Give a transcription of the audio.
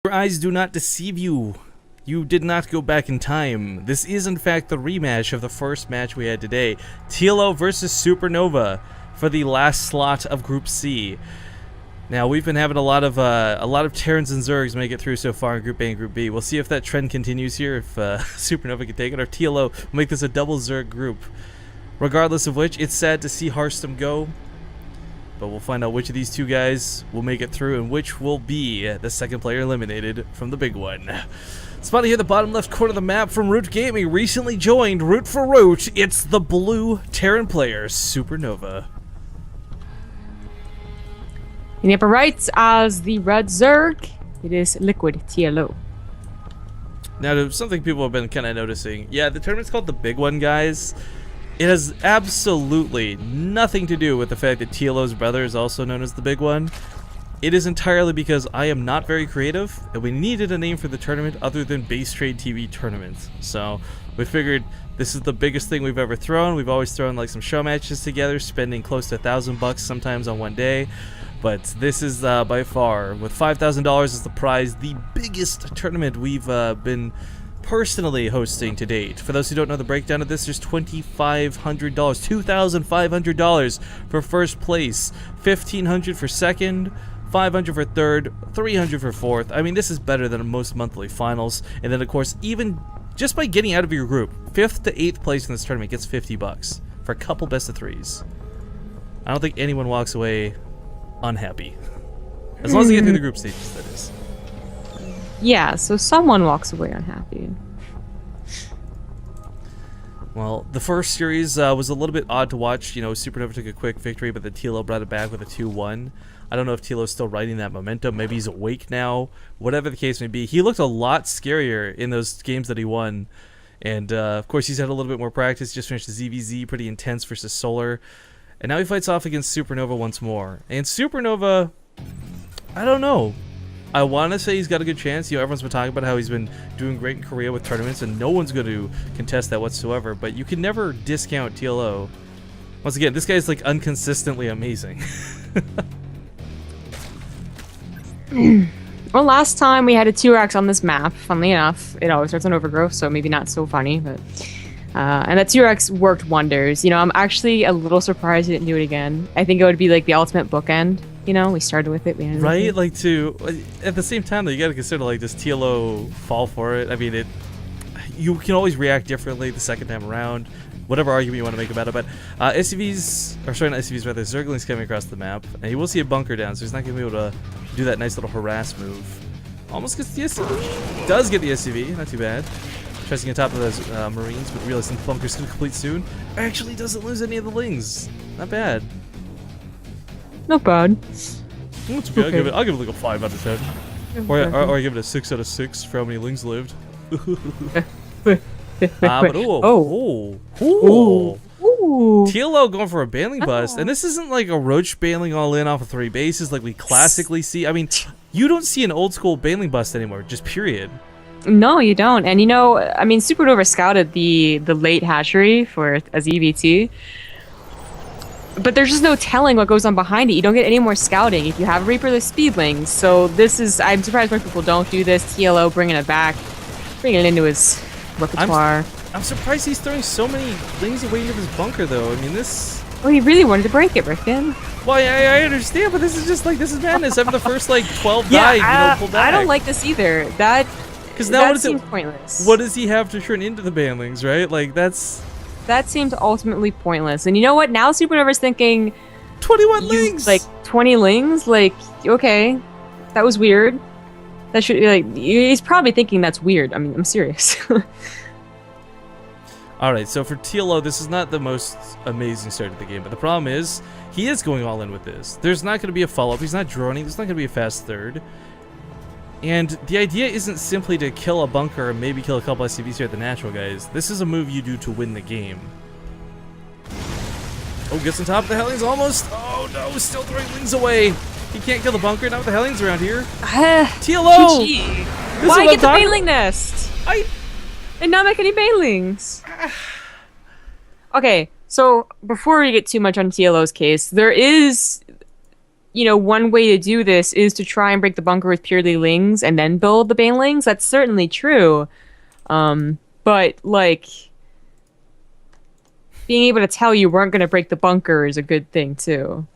Your eyes do not deceive you. You did not go back in time. This is in fact the rematch of the first match we had today. TLO versus Supernova for the last slot of Group C. Now we've been having a lot of Terrans and Zergs make it through so far in Group A and Group B. We'll see if that trend continues here, if Supernova can take it, or TLO will make this a double Zerg group. Regardless of which, it's sad to see Hearthstone go, but we'll find out which of these two guys will make it through and which will be the second player eliminated from the big one. Spotted here, the bottom left corner of the map from Root Gaming, recently joined Root for Root. It's the blue Terran player, Supernova. In the upper right, as the red Zerg, it is Liquid TLO. Now, something people have been kind of noticing. Yeah, the tournament's called the Big One, guys. It has absolutely nothing to do with the fact that TLO's brother is also known as the Big One. It is entirely because I am not very creative, and we needed a name for the tournament other than Base Trade TV Tournament. So we figured this is the biggest thing we've ever thrown. We've always thrown like some show matches together, spending close to $1,000 sometimes on one day. But this is by far, with $5,000 as the prize, the biggest tournament we've been personally hosting to date. For those who don't know the breakdown of this, there's $2,500, $2,500 for first place, $1,500 for second, $500 for third, $300 for fourth. I mean, this is better than most monthly finals. And then, of course, even just by getting out of your group, 5th to 8th place in this tournament gets $50 for a couple best of threes. I don't think anyone walks away unhappy, as long as they get through the group stages, that is. Yeah, so someone walks away unhappy. Well, the first series was a little bit odd to watch. You know, Supernova took a quick victory, but the TLO brought it back with a 2-1. I don't know if TLO's still riding that momentum. Maybe he's awake now. Whatever the case may be, he looked a lot scarier in those games that he won. And, of course, he's had a little bit more practice. Just finished the ZVZ, pretty intense versus Solar. And now he fights off against Supernova once more. And Supernova, I don't know. I want to say he's got a good chance. You know, everyone's been talking about how he's been doing great in Korea with tournaments, and no one's going to contest that whatsoever. But you can never discount TLO. Once again, this guy's like inconsistently amazing. Well, last time we had a T-Rex on this map, funnily enough. It always starts on Overgrowth, so maybe not so funny, but... and that T-Rex worked wonders. You know, I'm actually a little surprised he didn't do it again. I think it would be like the ultimate bookend. You know, we started with it, we ended with it. Right? Like, at the same time, though, you got to consider, like, does TLO fall for it? I mean, you can always react differently the second time around, whatever argument you want to make about it. But SCVs, or sorry, not SCVs, rather, Zergling's coming across the map, and he will see a bunker down, so he's not going to be able to do that nice little harass move. Almost gets the SCV. Does get the SCV, not too bad. Tries to get on top of those Marines, but realizing the bunker's going to complete soon. Actually doesn't lose any of the Lings. Not bad. Not bad. That's okay. I'll give it like a 5 out of 10. Or I give it a 6 out of 6 for how many Lings lived. But TLO going for a bailing bust, and this isn't like a Roach bailing all in off of 3 bases like we classically see. I mean, you don't see an old school bailing bust anymore, just period. No, you don't. And you know, I mean, Supernova scouted the late hatchery for as EVT. But there's just no telling what goes on behind it. You don't get any more scouting if you have Reaperless Speedlings. So this is, I'm surprised most people don't do this. TLO bringing it back, bringing it into his repertoire. I'm surprised he's throwing so many things away into his bunker, though. I mean, this... Well, he really wanted to break it, Rickon. Well, I understand, but this is just like, this is madness. After the first, like, 12 died, you know, pull back. I don't like this either. That seems pointless. What does he have to turn into the banlings, right? Like, that seems ultimately pointless. And you know what? Now Supernova's thinking 21 Lings! Like 20 Lings? Like, okay. That was weird. That should be like, he's probably thinking that's weird. I mean, I'm serious. Alright, so for TLO, this is not the most amazing start of the game, but the problem is, he is going all in with this. There's not going to be a follow-up, he's not droning, there's not going to be a fast third. And the idea isn't simply to kill a bunker and maybe kill a couple SCVs here at the natural, guys. This is a move you do to win the game. Oh, gets on top of the Hellions almost. Oh no, still throwing Lings away. He can't kill the bunker, not with the Hellions around here. TLO! Why get the bailing nest? And not make any bailings. Okay, so before we get too much on TLO's case, there is one way to do this is to try and break the bunker with purely lings and then build the banelings. That's certainly true. But like being able to tell you weren't going to break the bunker is a good thing too.